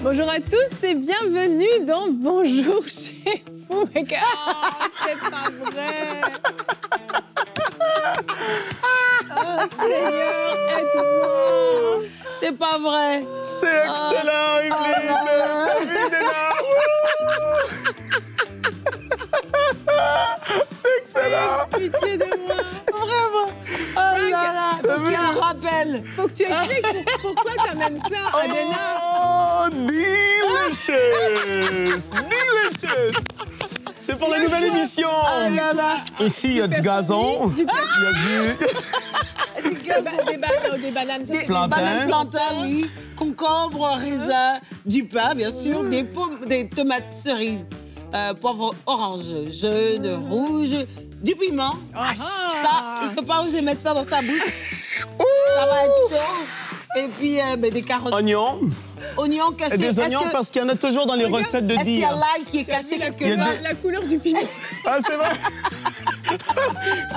Bonjour à tous et bienvenue dans Bonjour chez vous. Mais c'est pas vrai. Oh Seigneur, aide-moi. C'est pas vrai. C'est excellent, Evelyne. C'est excellent. Pitié de moi. Vraiment. Oh là là. Quel rappel. Faut que tu expliques pourquoi t'amènes ça à Dena. Oh, delicious. Delicious. C'est pour la nouvelle émission. Oh là là. Ici, il y a du gazon. Du Il y a du... des bananes. Des Plantain. bananes plantain, oui. Concombre, raisin, du pain, bien sûr, des pommes, des tomates cerises, poivre orange, jaune, rouge, du piment. Ah. Ça, il ne faut pas oser mettre ça dans sa bouche. Ça va être chaud. Et puis, des carottes. Oignons. Oignons cachés. Et des oignons parce qu'il y en a toujours dans les recettes de Est-ce qu'il y a dire. l'ail qui est caché quelque part? La couleur du piment. Ah, c'est vrai.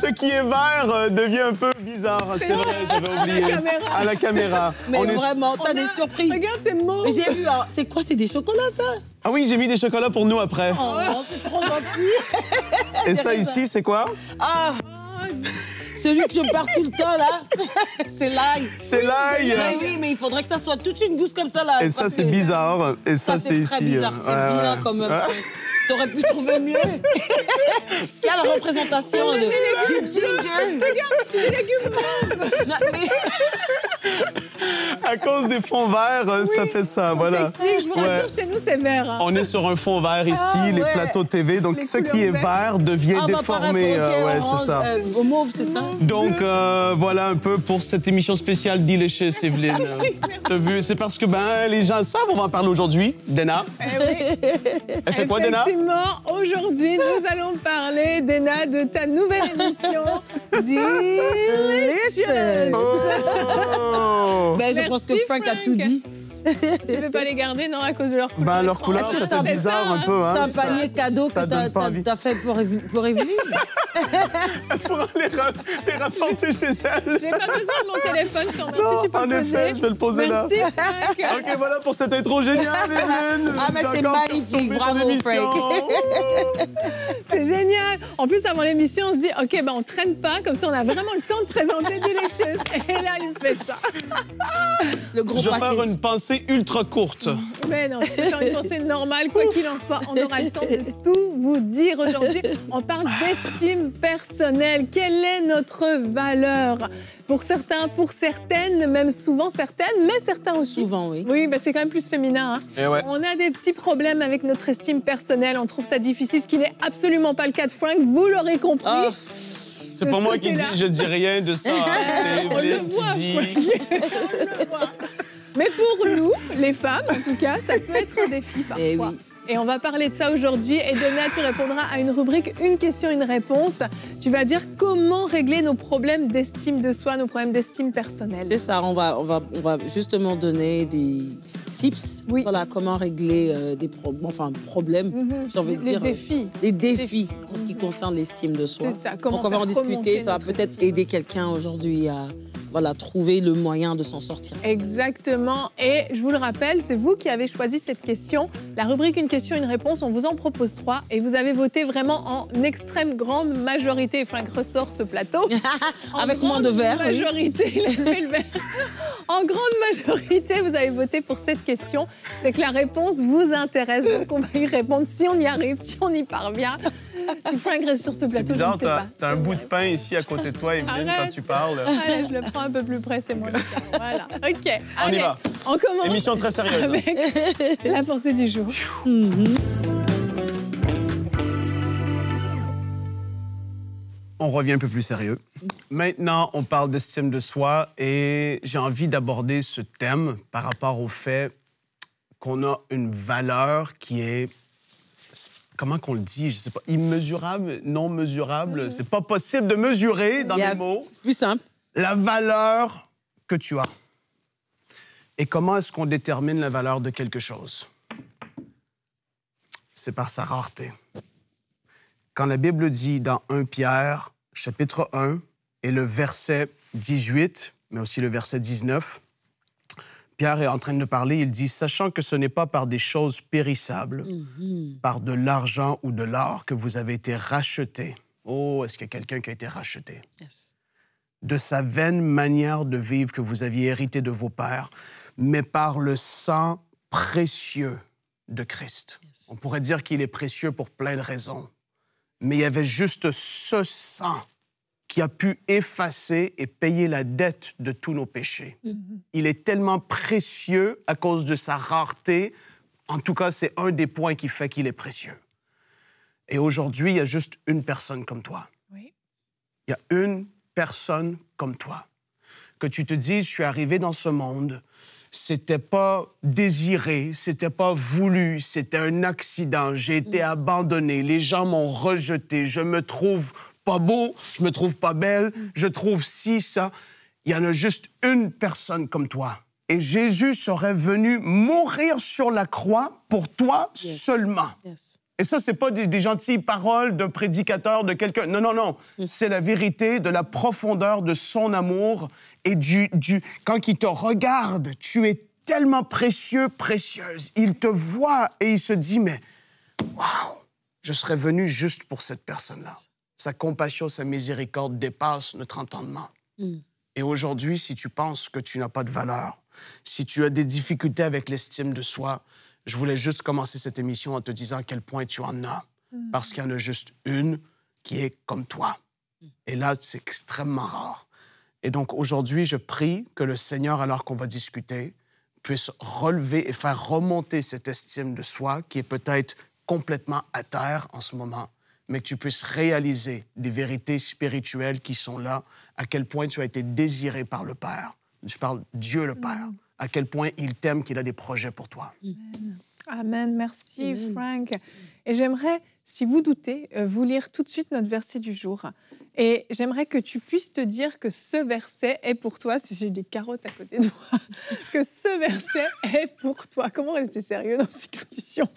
Ce qui est vert devient un peu bizarre. C'est vrai, j'avais oublié. À la caméra. Mais vraiment, t'as des surprises. Regarde, c'est mauve. J'ai vu, c'est quoi? C'est des chocolats, ça? Ah oui, j'ai mis des chocolats pour nous après. Oh non, c'est trop gentil. Et ça ici, c'est quoi? Ah, celui que je perds tout le temps, là, c'est l'ail. C'est l'ail. Mais oui, mais il faudrait que ça soit toute une gousse comme ça, là. Et ça, c'est bizarre. Et ça, c'est ici. très bizarre, c'est vilain comme... T'aurais pu trouver mieux. Quelle représentation du ginger. Regarde, des légumes mauves. Non, mais... À cause des fonds verts, ça fait ça, voilà. Je vous rassure, chez nous, c'est vert. Hein. On est sur un fond vert ici, les plateaux TV. Donc, Les ce qui est couleurs vert devient déformé. Ouais, c'est ça. Au mauve, c'est ça? Donc, voilà un peu pour cette émission spéciale Delicious, Evelyne. T'as vu? C'est parce que, les gens savent, on va en parler aujourd'hui. Dena. Eh oui. Elle fait quoi, Dena? Effectivement, aujourd'hui, nous allons parler, Dena, de ta nouvelle émission Delicious. Oh! Ben, je pense que Frank a tout dit. Tu ne veux pas les garder, non, à cause de leur couleur? Leur couleur, Est-ce que ça fait bizarre un peu. C'est Hein, un panier cadeau ça donne pas envie. que t'as fait pour Evelyne? Il faudra les rapporter chez elle. J'ai pas besoin de mon téléphone, je t'en remercie, Non, tu peux en le poser. effet, je vais le poser là. Merci, Frank. OK, voilà pour cette intro géniale, Evelyne. Ah, mais c'était Encore magnifique. sauvé ton Bravo, émission. Frank. C'est génial. En plus, avant l'émission, on se dit, OK, on traîne pas, comme ça, on a vraiment le temps de présenter Delicious. Et là, il me fait ça. Le gros Je vais faire paquet. une pensée ultra courte. Mais non, c'est faire une pensée normale, quoi qu'il en soit. On aura le temps de tout vous dire aujourd'hui. On parle d'estime personnelle. Quelle est notre valeur? Pour certains, pour certaines, même souvent certaines, mais certains aussi. Souvent, oui. Oui, c'est quand même plus féminin. Hein. Et ouais. On a des petits problèmes avec notre estime personnelle. On trouve ça difficile, ce qui n'est absolument pas le cas de Frank. Vous l'aurez compris. Ah. C'est pas moi qui dis, je dis rien de ça. C'est On le Evelyne voit, qui dit. On le voit. Mais pour nous, les femmes, en tout cas, ça peut être un défi parfois. Eh oui. Et on va parler de ça aujourd'hui. Et Dena, tu répondras à une rubrique, une question, une réponse. Tu vas dire comment régler nos problèmes d'estime de soi, nos problèmes d'estime personnelle. C'est ça, on va justement donner des tips. Oui. Voilà, comment régler des problèmes, j'ai envie de dire. Les défis. Les défis en ce qui concerne l'estime de soi. C'est ça, comment Donc on va en faire discuter, remonter ça va notre peut-être estime. aider quelqu'un aujourd'hui à trouver le moyen de s'en sortir. Exactement. Et je vous le rappelle, c'est vous qui avez choisi cette question. La rubrique Une question, une réponse, on vous en propose 3. Et vous avez voté vraiment en extrême grande majorité. Et Frank ressort ce plateau. Avec moins de verre. En majorité, levez le verre. En grande majorité, vous avez voté pour cette question. C'est que la réponse vous intéresse. Donc on va y répondre si on y arrive, si on y parvient. Si Frank reste sur ce C'est plateau, bizarre, je ne sais pas. t'as un bout de pain ici à côté de toi, Evelyne, Arrête. quand tu parles. Allez, je le prends un peu plus près, c'est moins bizarre. Voilà, OK. On y Allez, va. on commence Émission très sérieuse. avec la pensée du jour. On revient un peu plus sérieux. Maintenant, on parle d'estime de soi et j'ai envie d'aborder ce thème par rapport au fait qu'on a une valeur qui est, comment qu'on le dit, je sais pas, immesurable, non mesurable. C'est pas possible de mesurer dans les mots. C'est plus simple. La valeur que tu as. Et comment est-ce qu'on détermine la valeur de quelque chose? C'est par sa rareté. Quand la Bible dit dans 1 Pierre, chapitre 1 et le verset 18, mais aussi le verset 19. Pierre est en train de parler, il dit « Sachant que ce n'est pas par des choses périssables, par de l'argent ou de l'or que vous avez été rachetés. » Oh, est-ce qu'il y a quelqu'un qui a été racheté? Yes. De sa vaine manière de vivre que vous aviez hérité de vos pères, mais par le sang précieux de Christ. Yes. On pourrait dire qu'il est précieux pour plein de raisons, mais il y avait juste ce sang qui a pu effacer et payer la dette de tous nos péchés. Il est tellement précieux à cause de sa rareté. En tout cas, c'est un des points qui fait qu'il est précieux. Et aujourd'hui, il y a juste une personne comme toi. Oui. Il y a une personne comme toi. Que tu te dises, je suis arrivé dans ce monde, c'était pas désiré, c'était pas voulu, c'était un accident, j'ai été abandonné, les gens m'ont rejeté, je me trouve pas beau, je me trouve pas belle, je trouve ci, ça. Il y en a juste une personne comme toi. Et Jésus serait venu mourir sur la croix pour toi seulement. Yes. Et ça, c'est pas des gentilles paroles d'un prédicateur, de quelqu'un. Non, non, non. C'est la vérité de la profondeur de son amour et quand il te regarde, tu es tellement précieux, précieuse. Il te voit et il se dit, mais waouh, je serais venu juste pour cette personne-là. Sa compassion, sa miséricorde dépassent notre entendement. Et aujourd'hui, si tu penses que tu n'as pas de valeur, si tu as des difficultés avec l'estime de soi, je voulais juste commencer cette émission en te disant à quel point tu en as. Parce qu'il y en a juste une qui est comme toi. Et là, c'est extrêmement rare. Et donc, aujourd'hui, je prie que le Seigneur, alors qu'on va discuter, puisse relever et faire remonter cette estime de soi qui est peut-être complètement à terre en ce moment, mais que tu puisses réaliser des vérités spirituelles qui sont là, à quel point tu as été désiré par le Père. Je parle Dieu le Père. À quel point il t'aime, qu'il a des projets pour toi. Amen. Amen. Merci, Frank. Et j'aimerais, si vous doutez, vous lire tout de suite notre verset du jour. Et j'aimerais que tu puisses te dire que ce verset est pour toi, si j'ai des carottes à côté de moi, que ce verset est pour toi. Comment rester sérieux dans ces conditions?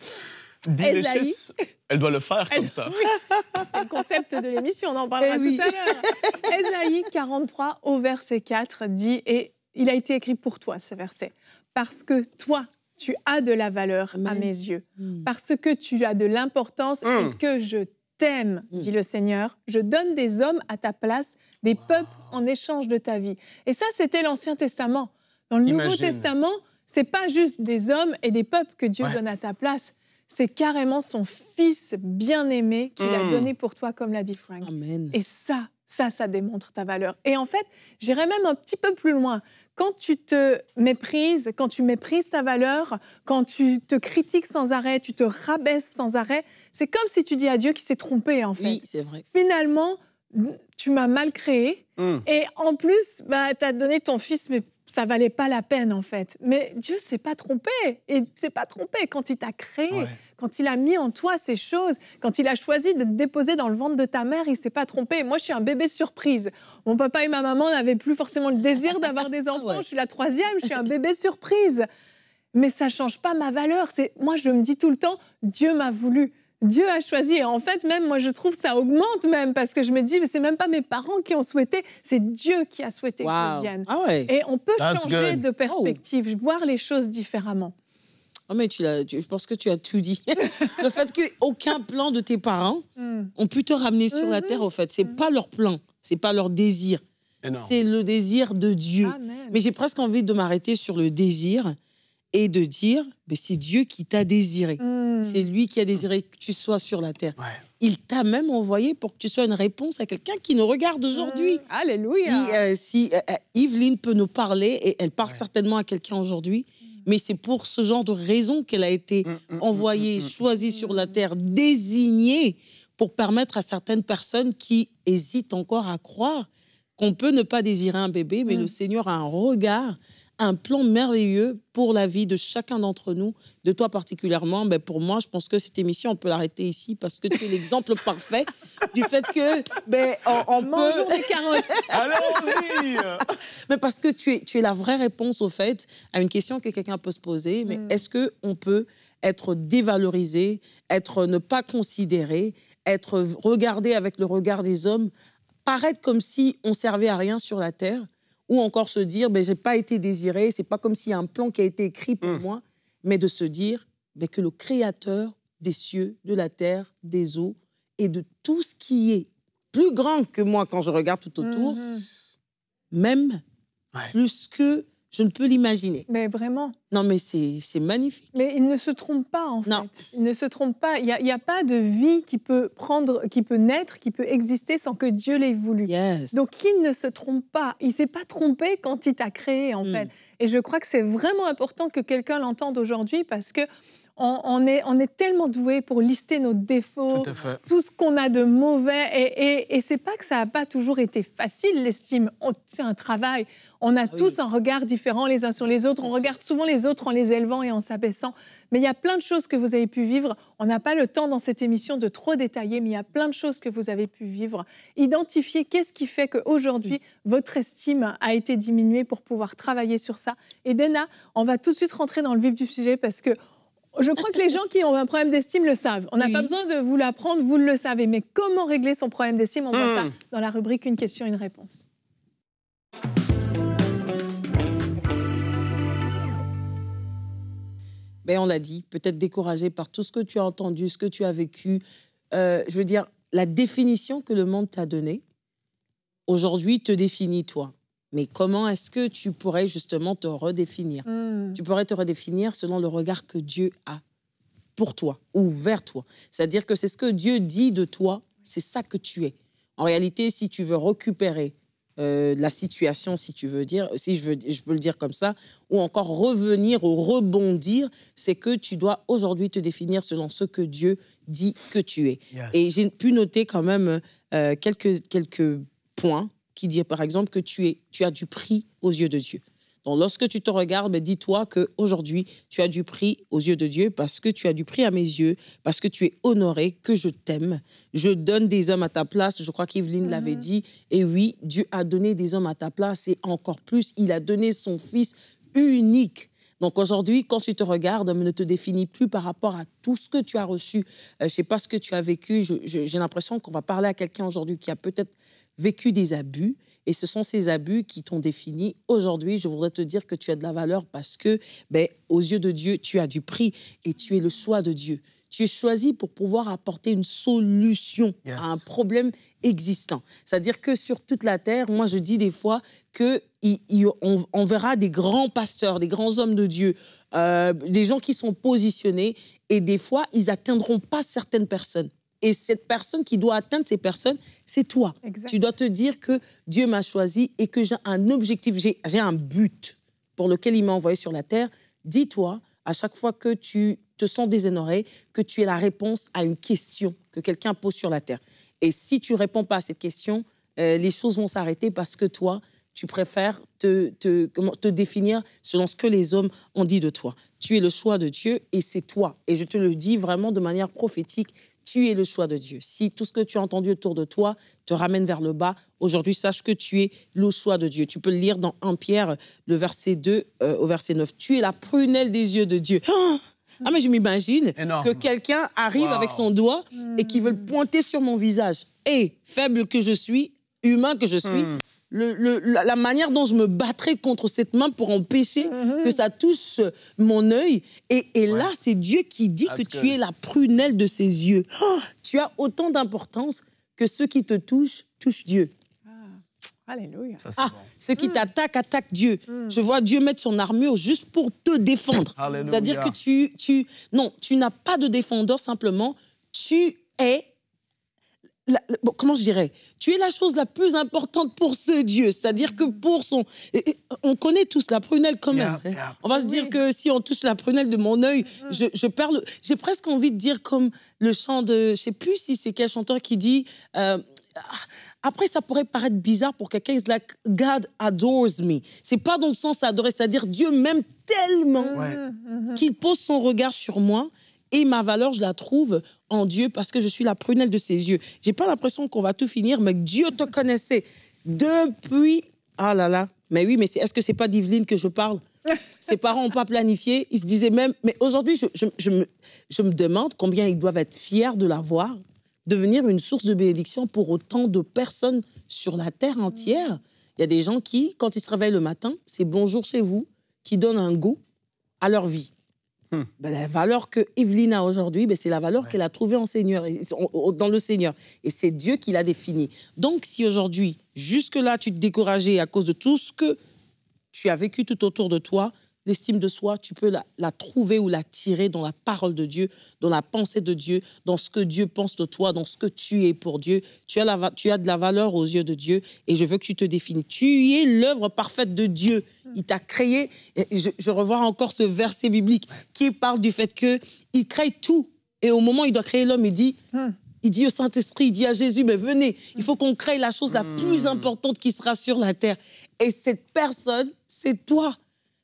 Delicious, elle doit le faire comme ça. Oui, c'est le concept de l'émission, on en parlera tout à l'heure. Ésaïe 43 au verset 4 dit, et il a été écrit pour toi ce verset, parce que toi, tu as de la valeur à mes yeux, parce que tu as de l'importance et que je t'aime, dit le Seigneur. Je donne des hommes à ta place, des peuples en échange de ta vie. Et ça, c'était l'Ancien Testament. Dans le Nouveau Testament, c'est pas juste des hommes et des peuples que Dieu donne à ta place. C'est carrément son Fils bien-aimé qu'il a donné pour toi, comme l'a dit Frank. Amen. Et ça démontre ta valeur. Et en fait, j'irais même un petit peu plus loin. Quand tu te méprises, quand tu méprises ta valeur, quand tu te critiques sans arrêt, tu te rabaisses sans arrêt, c'est comme si tu dis à Dieu qu'il s'est trompé, en fait. Oui, c'est vrai. Finalement, tu m'as mal créé. Et en plus, tu as donné ton fils, mais ça valait pas la peine, en fait. Mais Dieu s'est pas trompé. Et s'est pas trompé quand il t'a créé, quand il a mis en toi ces choses, quand il a choisi de te déposer dans le ventre de ta mère, il s'est pas trompé. Moi, je suis un bébé surprise. Mon papa et ma maman n'avaient plus forcément le désir d'avoir des enfants. Je suis la 3e, je suis un bébé surprise. Mais ça change pas ma valeur. Moi, je me dis tout le temps, Dieu m'a voulu. Dieu a choisi. Et en fait, même, moi, je trouve ça augmente même, parce que je me dis, mais c'est même pas mes parents qui ont souhaité, c'est Dieu qui a souhaité qu'ils viennent. Et on peut changer de perspective, voir les choses différemment. Oh, mais je pense que tu as tout dit. Le fait qu'aucun plan de tes parents ont pu te ramener sur la terre, au fait, c'est pas leur plan, c'est pas leur désir. C'est le désir de Dieu. Amen. Mais j'ai presque envie de m'arrêter sur le désir et de dire, mais c'est Dieu qui t'a désiré. C'est lui qui a désiré que tu sois sur la terre. Il t'a même envoyé pour que tu sois une réponse à quelqu'un qui nous regarde aujourd'hui. Alléluia. Si Yveline peut nous parler, et elle parle certainement à quelqu'un aujourd'hui, mais c'est pour ce genre de raison qu'elle a été envoyée, choisie sur la terre, désignée pour permettre à certaines personnes qui hésitent encore à croire qu'on peut ne pas désirer un bébé, mais le Seigneur a un regard, un plan merveilleux pour la vie de chacun d'entre nous, de toi particulièrement. Ben pour moi, je pense que cette émission, on peut l'arrêter ici parce que tu es l'exemple parfait du fait que on mangeons des carottes. Allons-y. Mais parce que tu es la vraie réponse au fait à une question que quelqu'un peut se poser. Mais est-ce que on peut être dévalorisé, ne pas considéré, être regardé avec le regard des hommes paraître comme si on servait à rien sur la terre, ou encore se dire, ben, j'ai pas été désiré, c'est pas comme s'il y a un plan qui a été écrit pour moi, mais de se dire ben, que le Créateur des cieux, de la terre, des eaux et de tout ce qui est plus grand que moi quand je regarde tout autour, même plus que je ne peux l'imaginer. Mais vraiment. Non, mais c'est magnifique. Mais il ne se trompe pas, en fait. Il ne se trompe pas. Il n'y a pas de vie qui peut naître, qui peut exister sans que Dieu l'ait voulu. Yes. Donc, il ne se trompe pas. Il ne s'est pas trompé quand il t'a créé, en fait. Et je crois que c'est vraiment important que quelqu'un l'entende aujourd'hui parce que on est tellement doué pour lister nos défauts, tout ce qu'on a de mauvais. Et c'est pas que ça n'a pas toujours été facile, l'estime. C'est un travail. On a tous un regard différent les uns sur les autres. On regarde souvent les autres en les élevant et en s'abaissant. Mais il y a plein de choses que vous avez pu vivre. On n'a pas le temps dans cette émission de trop détailler, mais il y a plein de choses que vous avez pu vivre. Identifier qu'est-ce qui fait qu'aujourd'hui, votre estime a été diminuée pour pouvoir travailler sur ça. Et Dena, on va tout de suite rentrer dans le vif du sujet parce que je crois que les gens qui ont un problème d'estime le savent. On n'a pas besoin de vous l'apprendre, vous le savez. Mais comment régler son problème d'estime? On voit ça dans la rubrique Une question, une réponse. Ben, on l'a dit, peut-être découragé par tout ce que tu as entendu, ce que tu as vécu. Je veux dire, la définition que le monde t'a donnée, aujourd'hui, te définit toi. Mais comment est-ce que tu pourrais justement te redéfinir? Tu pourrais te redéfinir selon le regard que Dieu a pour toi ou vers toi. C'est-à-dire que c'est ce que Dieu dit de toi, c'est ça que tu es. En réalité, si tu veux récupérer la situation, si tu veux dire, si je peux le dire comme ça, ou encore revenir ou rebondir, c'est que tu dois aujourd'hui te définir selon ce que Dieu dit que tu es. Yes. Et j'ai pu noter quand même quelques points qui dit par exemple que tu as du prix aux yeux de Dieu. Donc lorsque tu te regardes, dis-toi qu'aujourd'hui, tu as du prix aux yeux de Dieu parce que tu as du prix à mes yeux, parce que tu es honoré, que je t'aime. Je donne des hommes à ta place, je crois qu'Yveline l'avait dit. Et oui, Dieu a donné des hommes à ta place et encore plus, il a donné son Fils unique. Donc aujourd'hui, quand tu te regardes, ne te définis plus par rapport à tout ce que tu as reçu. Je ne sais pas ce que tu as vécu. J'ai l'impression qu'on va parler à quelqu'un aujourd'hui qui a peut-être vécu des abus, et ce sont ces abus qui t'ont défini. Aujourd'hui, je voudrais te dire que tu as de la valeur parce que, aux yeux de Dieu, tu as du prix et tu es le choix de Dieu. Tu es choisi pour pouvoir apporter une solution à un problème existant. C'est-à-dire que sur toute la terre, moi je dis des fois qu'on verra des grands pasteurs, des grands hommes de Dieu, des gens qui sont positionnés, et des fois, ils n'atteindront pas certaines personnes. Et cette personne qui doit atteindre ces personnes, c'est toi. Exact. Tu dois te dire que Dieu m'a choisi et que j'ai un objectif, j'ai un but pour lequel il m'a envoyé sur la terre. Dis-toi, à chaque fois que tu te sens déshonoré, que tu es la réponse à une question que quelqu'un pose sur la terre. Et si tu ne réponds pas à cette question, les choses vont s'arrêter parce que toi, tu préfères te définir selon ce que les hommes ont dit de toi. Tu es le choix de Dieu et c'est toi. Et je te le dis vraiment de manière prophétique, tu es le choix de Dieu. Si tout ce que tu as entendu autour de toi te ramène vers le bas, aujourd'hui, sache que tu es le choix de Dieu. Tu peux le lire dans 1 Pierre, le verset 2 au verset 9. Tu es la prunelle des yeux de Dieu. Ah, mais je m'imagine que quelqu'un arrive avec son doigt et qui veut le pointer sur mon visage. Et faible que je suis, humain que je suis, la manière dont je me battrais contre cette main pour empêcher que ça touche mon œil. Et là, c'est Dieu qui dit que tu es la prunelle de ses yeux. Oh, tu as autant d'importance que ceux qui te touchent Dieu. Alléluia. Ceux qui t'attaquent, attaquent Dieu. Je vois Dieu mettre son armure juste pour te défendre. C'est-à-dire que tu n'as pas de défendeur, simplement, tu es... comment je dirais? Tu es la chose la plus importante pour ce Dieu. C'est-à-dire que pour son... On connaît tous la prunelle quand même. On va se dire que si on touche la prunelle de mon œil, je perds le... J'ai presque envie de dire comme le chant de... Je ne sais plus si c'est quel chanteur qui dit... Après, ça pourrait paraître bizarre pour quelqu'un. It's like God adores me. C'est pas dans le sens adorer, c'est-à-dire Dieu m'aime tellement qu'il pose son regard sur moi. Et ma valeur, je la trouve en Dieu parce que je suis la prunelle de ses yeux. J'ai pas l'impression qu'on va tout finir, mais Dieu te connaissait depuis... Ah là là. Mais oui, mais est-ce que c'est pas d'Yveline que je parle? Ses parents n'ont pas planifié. Ils se disaient même... Mais aujourd'hui, je me demande combien ils doivent être fiers de l'avoir, devenir une source de bénédiction pour autant de personnes sur la terre entière. Il y a des gens qui, quand ils se réveillent le matin, c'est bonjour chez vous, qui donnent un goût à leur vie. La valeur que Evelyne a aujourd'hui, c'est la valeur qu'elle a trouvée en Seigneur, dans le Seigneur. Et c'est Dieu qui l'a définie. Donc, si aujourd'hui, jusque-là, tu te décourageais à cause de tout ce que tu as vécu tout autour de toi, l'estime de soi, tu peux la trouver ou la tirer dans la parole de Dieu, dans la pensée de Dieu, dans ce que Dieu pense de toi, dans ce que tu es pour Dieu. Tu as de la valeur aux yeux de Dieu et je veux que tu te définis. Tu es l'œuvre parfaite de Dieu. Il t'a créé. Et je revois encore ce verset biblique qui parle du fait qu'il crée tout. Et au moment où il doit créer l'homme, il dit au Saint-Esprit, il dit à Jésus, mais venez, il faut qu'on crée la chose la plus importante qui sera sur la terre. Et cette personne, c'est toi.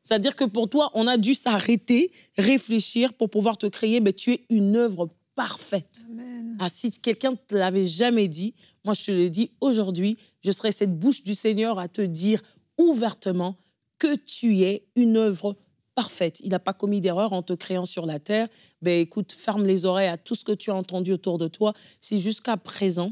C'est-à-dire que pour toi, on a dû s'arrêter, réfléchir pour pouvoir te créer, mais tu es une œuvre parfaite. Amen. Ah, si quelqu'un ne te l'avait jamais dit, moi je te le dis aujourd'hui, je serai cette bouche du Seigneur à te dire ouvertement que tu es une œuvre parfaite. Il n'a pas commis d'erreur en te créant sur la terre. Écoute, ferme les oreilles à tout ce que tu as entendu autour de toi. Si jusqu'à présent,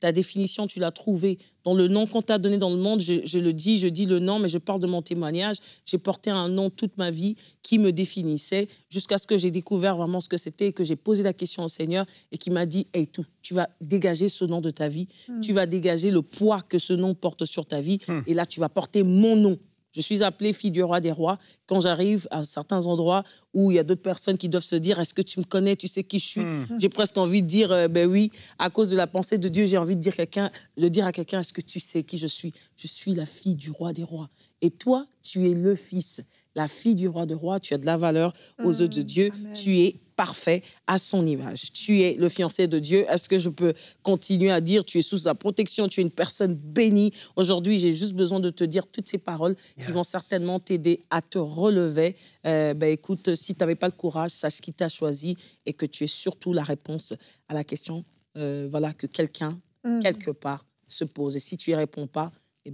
ta définition, tu l'as trouvée dans le nom qu'on t'a donné dans le monde. Je dis le nom, mais je parle de mon témoignage. J'ai porté un nom toute ma vie qui me définissait jusqu'à ce que j'ai découvert vraiment ce que c'était et que j'ai posé la question au Seigneur et qui m'a dit, hey, tu vas dégager ce nom de ta vie. Tu vas dégager le poids que ce nom porte sur ta vie. Et là, tu vas porter mon nom. Je suis appelée fille du roi des rois. Quand j'arrive à certains endroits où il y a d'autres personnes qui doivent se dire « Est-ce que tu me connais? Tu sais qui je suis ?» J'ai presque envie de dire « Oui, à cause de la pensée de Dieu, j'ai envie de dire à quelqu'un « Est-ce que tu sais qui je suis? Je suis la fille du roi des rois. » Et toi, tu es le fils, la fille du roi des rois. Tu as de la valeur aux yeux de Dieu. Amen. Tu es parfait à son image. Tu es le fiancé de Dieu. Est-ce que je peux continuer à dire tu es sous sa protection, tu es une personne bénie? Aujourd'hui, j'ai juste besoin de te dire toutes ces paroles qui vont certainement t'aider à te relever. Écoute, si tu n'avais pas le courage, sache qui t'a choisi et que tu es surtout la réponse à la question que quelqu'un, quelque part, se pose. Et si tu n'y réponds pas,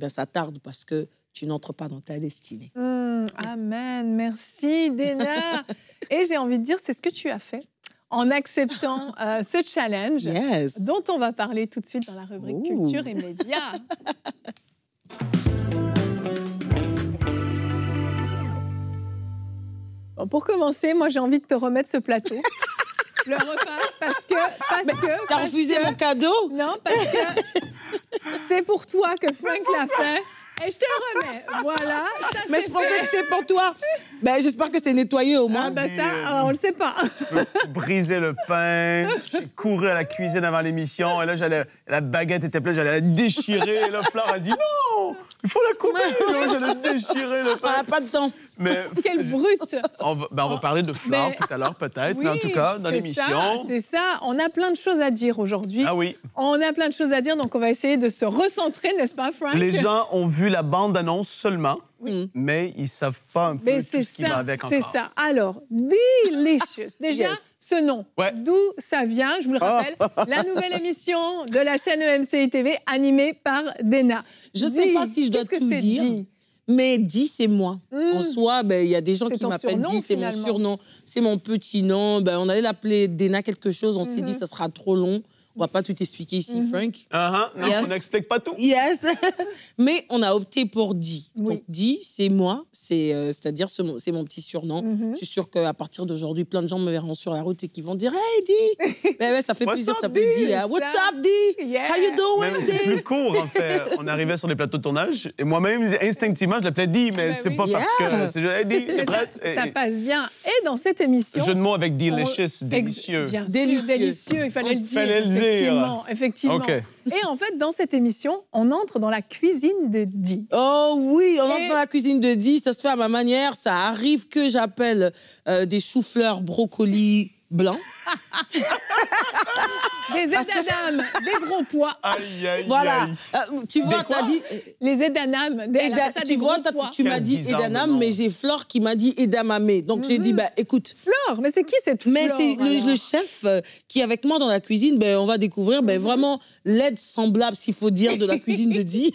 ça tarde parce que tu n'entres pas dans ta destinée. Amen. Merci, Déna. Et j'ai envie de dire, c'est ce que tu as fait en acceptant ce challenge dont on va parler tout de suite dans la rubrique Culture et Médias. Bon, pour commencer, moi, j'ai envie de te remettre ce plateau. Je le repasse parce que... T'as refusé mon cadeau? Non, parce que c'est pour toi que Frank l'a fait. Et je te le remets. Voilà. Ça, mais je pensais que c'était pour toi. J'espère que c'est nettoyé au moins. Ça, on le sait pas. Briser le pain, j'ai couru à la cuisine avant l'émission, et là, la baguette était pleine, j'allais la déchirer, et là, Flore a dit non, il faut la couper. J'allais déchirer le pain. On n'a pas de temps. Mais, quelle brute. On va parler de Flore tout à l'heure, peut-être, mais en tout cas, dans l'émission. C'est ça, on a plein de choses à dire aujourd'hui. Ah oui. On a plein de choses à dire, donc on va essayer de se recentrer, n'est-ce pas, Frank? Les gens ont vu la bande-annonce seulement, mais ils ne savent pas un peu tout ce qui va avec encore. C'est ça. Alors, Delicious. Déjà, ce nom, d'où ça vient? Je vous le rappelle, la nouvelle émission de la chaîne EMCI TV animée par Déna. Je ne sais pas si je dois tout dire. Mais Di, c'est moi. En soi, il y a des gens qui m'appellent Di, c'est mon surnom, c'est mon petit nom. On allait l'appeler Déna quelque chose, on s'est dit ça sera trop long. On ne va pas tout expliquer ici, Frank. Non, on n'explique pas tout. Yes. Mais on a opté pour Di. Donc, Di, c'est moi. C'est-à-dire, c'est mon petit surnom. Je suis sûre qu'à partir d'aujourd'hui, plein de gens me verront sur la route et qui vont dire « Hey, Di !» Ça fait plaisir de s'appeler Di. « What's up, Di? How you doing, Di? » C'est plus court, en fait. On arrivait sur les plateaux de tournage et moi-même, instinctivement, je l'appelais Di, mais c'est pas parce que... C'est juste « Hey, Di, t'es prête? » Ça passe bien. Et dans cette émission... Jeu de mots avec Delicious, délicieux. Bien sûr, délicieux, il fallait le dire. Effectivement. Okay. Et en fait, dans cette émission, on entre dans la cuisine de Di. Oh oui, on entre dans la cuisine de Di. Ça se fait à ma manière. Ça arrive que j'appelle des choux-fleurs, brocolis blancs. Des édanames, des gros pois. Aïe, aïe, voilà. Tu vois, t'as dit... Les édanames. Tu vois, tu m'as dit édaname, mais j'ai Flore qui m'a dit edamame. Donc j'ai dit, écoute... Flore, mais c'est qui cette Flore? Mais c'est le chef qui est avec moi dans la cuisine. On va découvrir vraiment l'aide semblable, s'il faut dire, de la cuisine de Di.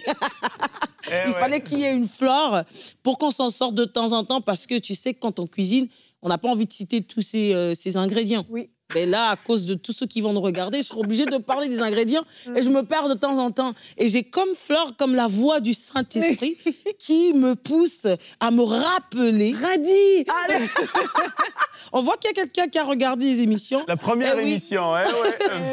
Il fallait qu'il y ait une Flore pour qu'on s'en sorte de temps en temps, parce que tu sais que quand on cuisine, on n'a pas envie de citer tous ces ingrédients. Oui. Mais là, à cause de tous ceux qui vont nous regarder, je serai obligée de parler des ingrédients et je me perds de temps en temps. Et j'ai comme Flore, comme la voix du Saint-Esprit qui me pousse à me rappeler. Radis. Allez. On voit qu'il y a quelqu'un qui a regardé les émissions. La première émission, ouais.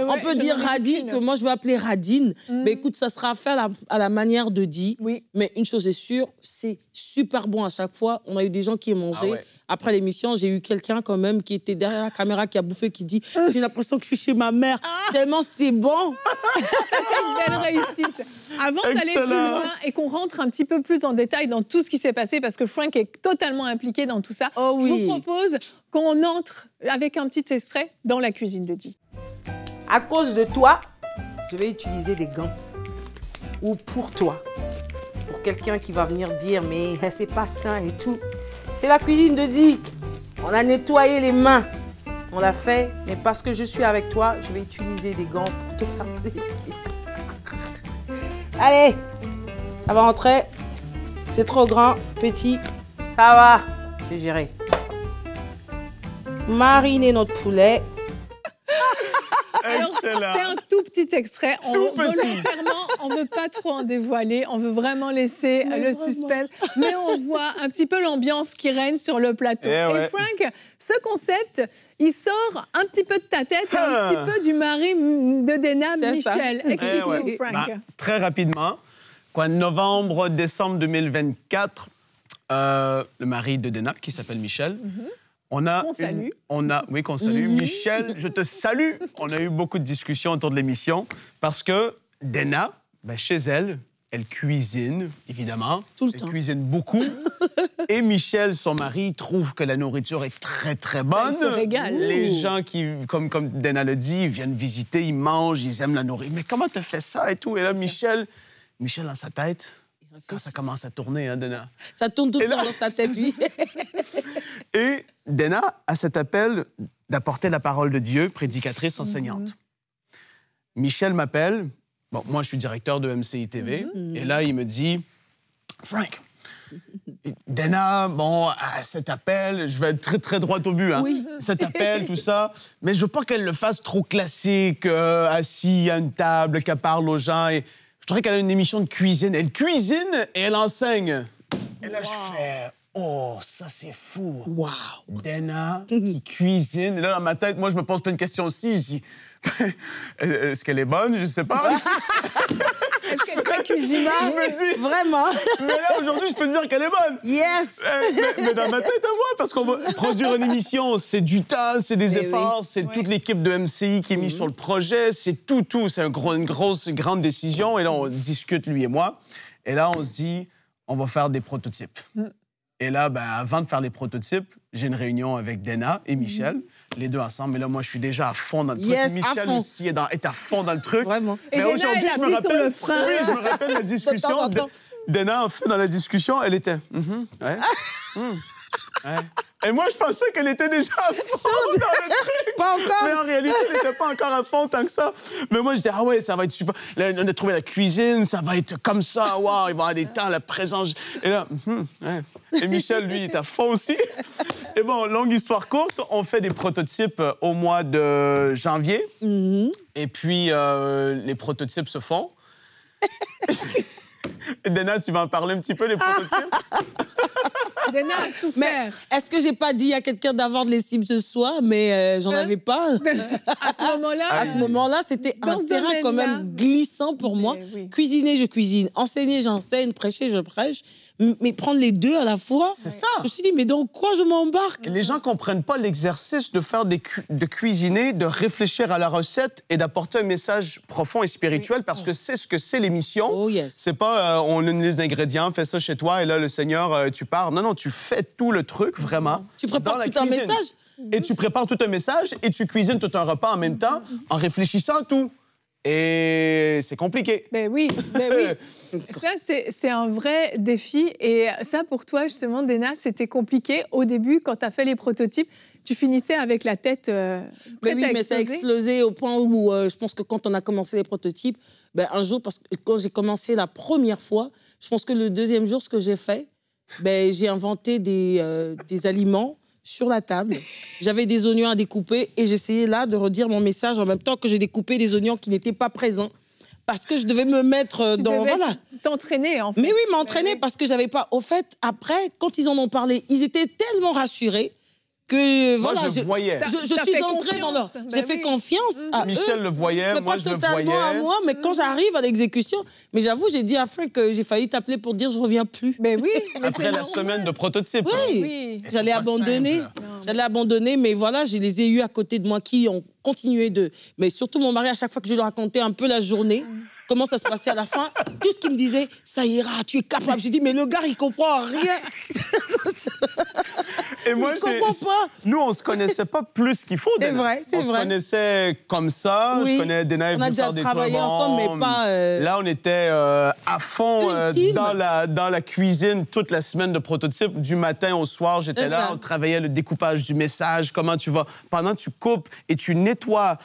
On peut dire Radis, que moi je vais appeler Radine. Mais écoute, ça sera fait à la manière de Di. Oui. Mais une chose est sûre, c'est super bon à chaque fois. On a eu des gens qui ont mangé. Après l'émission, j'ai eu quelqu'un quand même qui était derrière la caméra, qui a bouffé, qui dit « J'ai l'impression que je suis chez ma mère, tellement c'est bon !» C'est une belle réussite. Avant d'aller plus loin et qu'on rentre un petit peu plus en détail dans tout ce qui s'est passé, parce que Frank est totalement impliqué dans tout ça, je vous propose qu'on entre avec un petit extrait dans la cuisine de Di. À cause de toi, je vais utiliser des gants. Ou pour toi. Pour quelqu'un qui va venir dire « Mais c'est pas sain et tout ». C'est la cuisine de Di. On a nettoyé les mains. On l'a fait, mais parce que je suis avec toi, je vais utiliser des gants pour te faire plaisir. Allez, ça va entrer. C'est trop grand, petit. Ça va, j'ai géré. Mariner notre poulet. Excellent. C'est un tout petit extrait. Volontairement, on ne veut pas trop en dévoiler. On veut vraiment laisser le suspense. Mais on voit un petit peu l'ambiance qui règne sur le plateau. Et Frank, ce concept, il sort un petit peu de ta tête et un petit peu du mari de Dena, Michel. Explique-nous, Frank. Très rapidement, novembre, décembre 2024, le mari de Dena, qui s'appelle Michel, qu'on salue. Michel, je te salue. On a eu beaucoup de discussions autour de l'émission parce que Dena, chez elle, elle cuisine, évidemment. Tout le temps. Elle cuisine beaucoup. Et Michel, son mari, trouve que la nourriture est très, très bonne. Il se régale. Les gens qui, comme Dena le dit, viennent visiter, ils mangent, ils aiment la nourriture. Mais comment tu fais ça et tout? Et là, Michel, dans sa tête, quand ça commence à tourner, hein, Dena? Ça tourne tout le temps dans sa tête, oui. Et Dena a cet appel d'apporter la parole de Dieu, prédicatrice, enseignante. Michel m'appelle. Bon, moi, je suis directeur de MCI TV. Et là, il me dit, Frank, Dena, à cet appel, je vais être très, très droit au but. Hein. Oui. Cet appel, tout ça. Mais je veux pas qu'elle le fasse trop classique, assis à une table, qu'elle parle aux gens. Et je voudrais qu'elle ait une émission de cuisine. Elle cuisine et elle enseigne. Et là, je fais... Oh, ça, c'est fou. Wow. Dena, qui cuisine. Et là, dans ma tête, moi, je me pose plein de questions aussi. Je dis, est-ce qu'elle est bonne? Je sais pas. Est-ce qu'elle est cuisinante? Je me dis... Vraiment. Mais là, aujourd'hui, je peux dire qu'elle est bonne. Yes. Mais dans ma tête, à moi, parce qu'on va produire une émission, c'est du temps, c'est des efforts, c'est toute l'équipe de MCI qui est mise sur le projet, c'est tout. C'est une grande décision. Et là, on discute, lui et moi. Et là, on se dit, on va faire des prototypes. Et là, avant de faire les prototypes, j'ai une réunion avec Dena et Michel, les deux ensemble. Mais là, moi, je suis déjà à fond dans le truc. Michel aussi est à fond dans le truc. Vraiment. Et mais aujourd'hui, je me rappelle... sur le frein. Oui, je me rappelle la discussion. Dena, en fait, dans la discussion, elle était... Et moi, je pensais qu'elle était déjà à fond dans le truc. Pas encore. Mais en réalité, elle n'était pas encore à fond tant que ça. Mais moi, je disais, ah ouais, ça va être super. Là, on a trouvé la cuisine, ça va être comme ça. Waouh, il va y avoir des temps, la présence. Et là, Et Michel, lui, il est à fond aussi. Et bon, longue histoire courte, on fait des prototypes au mois de janvier. Et puis, les prototypes se font. Et Dena, tu vas en parler un petit peu, les prototypes? Dena a souffert. Mais est-ce que j'ai pas dit à quelqu'un d'avoir de l'estime ce soir, mais j'en avais pas. À ce moment-là, c'était un terrain quand même glissant pour moi. Oui. Cuisiner, je cuisine. Enseigner, j'enseigne. Prêcher, je prêche. Mais prendre les deux à la fois, c'est ça. Je me suis dit, mais dans quoi je m'embarque? Les gens comprennent pas l'exercice de faire de cuisiner, de réfléchir à la recette et d'apporter un message profond et spirituel parce que c'est ce que c'est l'émission. Oh yes. C'est pas on a une liste d'ingrédients, fais ça chez toi et là le Seigneur tu pars. Non, tu fais tout le truc vraiment. Tu prépares tout un message. Et tu prépares tout un message et tu cuisines tout un repas en même temps en réfléchissant à tout. Et c'est compliqué. Ben oui. Ça, c'est un vrai défi. Et ça, pour toi, justement, Dena, c'était compliqué. Au début, quand tu as fait les prototypes, tu finissais avec la tête prête à exploser. Mais ça a explosé au point où je pense que quand on a commencé les prototypes, un jour, parce que quand j'ai commencé la première fois, je pense que le deuxième jour, ce que j'ai fait, j'ai inventé des aliments sur la table. J'avais des oignons à découper et j'essayais là de redire mon message en même temps que j'ai découpé des oignons qui n'étaient pas présents. Parce que je devais me mettre dans... Voilà. T'entraîner, en fait. Mais oui, m'entraîner parce que j'avais pas... Au fait, après, quand ils en ont parlé, ils étaient tellement rassurés que... Moi, voilà, je le voyais. Je suis entrée dans leur... J'ai fait confiance à eux. Michel le voyait, moi je le voyais. Pas totalement à moi, mais quand j'arrive à l'exécution... Mais j'avoue, j'ai dit à Frank que j'ai failli t'appeler pour dire je reviens plus. Mais oui. Mais après la semaine de prototype. Oui. J'allais abandonner. J'allais abandonner, mais voilà, je les ai eus à côté de moi qui ont continué de... Mais surtout mon mari, à chaque fois que je lui racontais un peu la journée, comment ça se passait à la fin, tout ce qu'il me disait, ça ira, tu es capable. J'ai dit, mais le gars, il comprend rien. Et moi, nous, on se connaissait pas plus qu'il faut. C'est vrai, c'est vrai. On se connaissait comme ça. Oui. Je connais Dena, on a déjà travaillé ensemble, mais pas... Là, on était à fond dans la cuisine toute la semaine de prototype. Du matin au soir, j'étais là. On travaillait le découpage du message, comment tu vas... Pendant que tu coupes et tu nettoies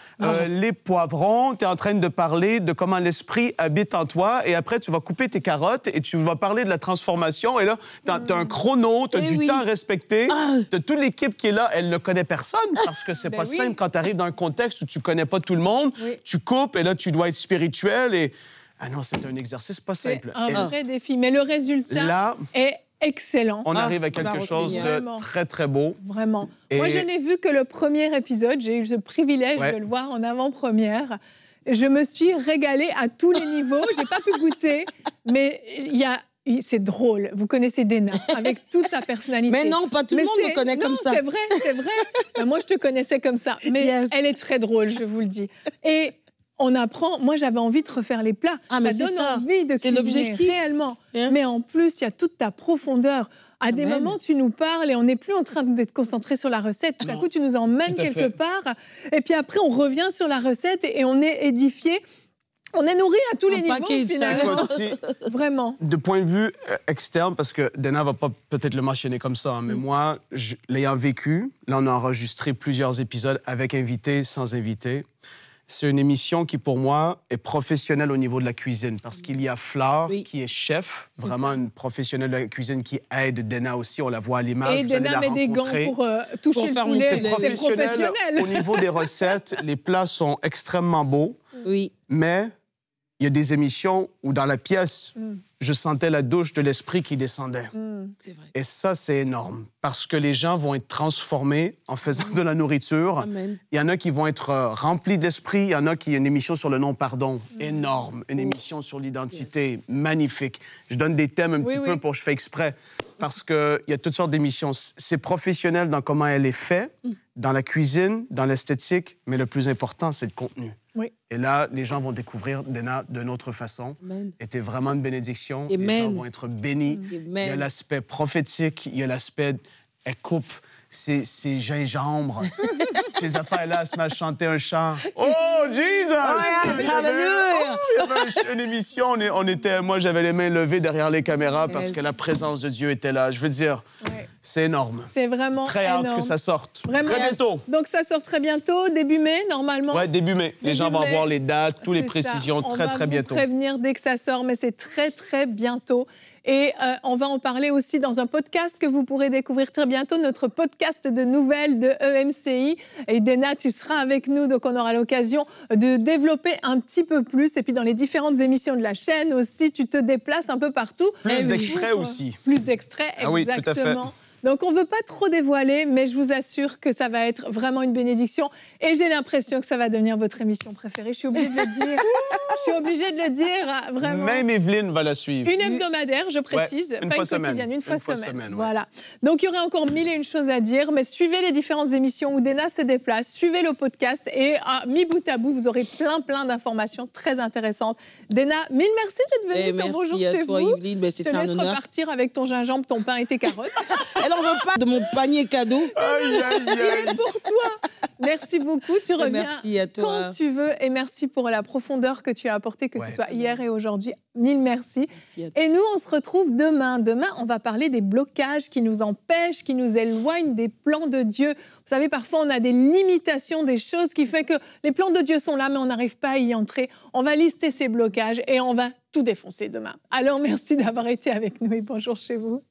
les poivrons, tu es en train de parler de comment l'esprit habite en toi. Et après, tu vas couper tes carottes et tu vas parler de la transformation. Et là, tu as un chrono, tu as du temps à respecter. Tu as toute l'équipe qui est là. Elle ne connaît personne parce que c'est pas simple quand tu arrives dans un contexte où tu connais pas tout le monde. Tu coupes et là, tu dois être spirituel. Et... Ah non, c'est un exercice pas simple. C'est un vrai défi. Mais le résultat est excellent. On arrive à quelque chose de très, très beau. Vraiment. Et... Moi, je n'ai vu que le premier épisode. J'ai eu le privilège de le voir en avant-première. Je me suis régalée à tous les niveaux. J'ai pas pu goûter, mais c'est drôle. Vous connaissez Dena, avec toute sa personnalité. Mais non, pas tout le monde me connaît comme ça. Non, c'est vrai. Moi, je te connaissais comme ça. Mais elle est très drôle, je vous le dis. Et on apprend... Moi, j'avais envie de refaire les plats. Ça donne envie de cuisiner, réellement. Mais en plus, il y a toute ta profondeur. À des moments, tu nous parles et on n'est plus en train d'être concentré sur la recette. Tout à coup, tu nous emmènes quelque part. Et puis après, on revient sur la recette et on est édifié. On est nourri à tous les niveaux, finalement. Vraiment. De point de vue externe, parce que Dena va pas peut-être le mentionner comme ça, mais moi, l'ayant vécu, là, on a enregistré plusieurs épisodes avec invités, sans invités. C'est une émission qui, pour moi, est professionnelle au niveau de la cuisine. Parce qu'il y a Flore, qui est chef, vraiment une professionnelle de la cuisine qui aide Dena aussi. On la voit à l'image. Et Dena met des gants pour toucher le poulet. C'est professionnel. Au niveau des recettes, les plats sont extrêmement beaux. Oui. Mais il y a des émissions où, dans la pièce, je sentais la douche de l'esprit qui descendait. C'est vrai. Et ça, c'est énorme. Parce que les gens vont être transformés en faisant de la nourriture. Amen. Il y en a qui vont être remplis d'esprit. Il y en a qui... Une émission sur le non-pardon. Énorme. Une émission sur l'identité. Magnifique. Je donne des thèmes un petit peu pour je fais exprès. Parce qu'il y a toutes sortes d'émissions. C'est professionnel dans comment elle est faite, dans la cuisine, dans l'esthétique. Mais le plus important, c'est le contenu. Oui. Et là, les gens vont découvrir Dena d'une autre façon. C'était vraiment une bénédiction. Amen. Les gens vont être bénis. Amen. Il y a l'aspect prophétique, il y a l'aspect... Elle coupe ses gingembres. Ces affaires-là, elle se met à chanter un chant. Oh, Jesus! Il y avait une émission, moi, j'avais les mains levées derrière les caméras parce que la présence de Dieu était là. Je veux dire, c'est énorme. C'est vraiment très hâte que ça sorte. Vraiment. Très bientôt. Donc, ça sort très bientôt, début mai, normalement? Oui, début mai. Les gens vont avoir les dates, toutes les précisions, très bientôt. On va vous prévenir dès que ça sort, mais c'est très bientôt. Et on va en parler aussi dans un podcast que vous pourrez découvrir très bientôt, notre podcast de nouvelles de EMCI. Et Dena, tu seras avec nous, donc on aura l'occasion de développer un petit peu plus. Et puis dans les différentes émissions de la chaîne aussi, tu te déplaces un peu partout. Plus d'extraits aussi. Plus d'extraits, exactement. Oui, tout à fait. Donc, on ne veut pas trop dévoiler, mais je vous assure que ça va être vraiment une bénédiction. Et j'ai l'impression que ça va devenir votre émission préférée. Je suis obligée de le dire. Je suis obligée de le dire, vraiment. Même Evelyne va la suivre. Une hebdomadaire, je précise. Une pas fois une quotidienne, semaine. une fois semaine. Voilà. Donc, il y aurait encore mille et une choses à dire, mais suivez les différentes émissions où Dena se déplace, suivez le podcast et mis bout à bout, vous aurez plein d'informations très intéressantes. Dena, mille merci d'être venue sur Bonjour chez vous. Merci à toi, Evelyne. C'est un honneur. Je te laisse repartir avec ton gingembre, ton pain et tes carottes. Elle n'en veut pas de mon panier cadeau. Aïe. Pour toi. Merci beaucoup. Tu reviens merci à toi. Quand tu veux. Et merci pour la profondeur que tu as apportée, que ce soit hier et aujourd'hui. Mille merci. Et nous, on se retrouve demain. Demain, on va parler des blocages qui nous empêchent, qui nous éloignent des plans de Dieu. Vous savez, parfois, on a des limitations, des choses qui font que les plans de Dieu sont là, mais on n'arrive pas à y entrer. On va lister ces blocages et on va tout défoncer demain. Alors, merci d'avoir été avec nous et bonjour chez vous.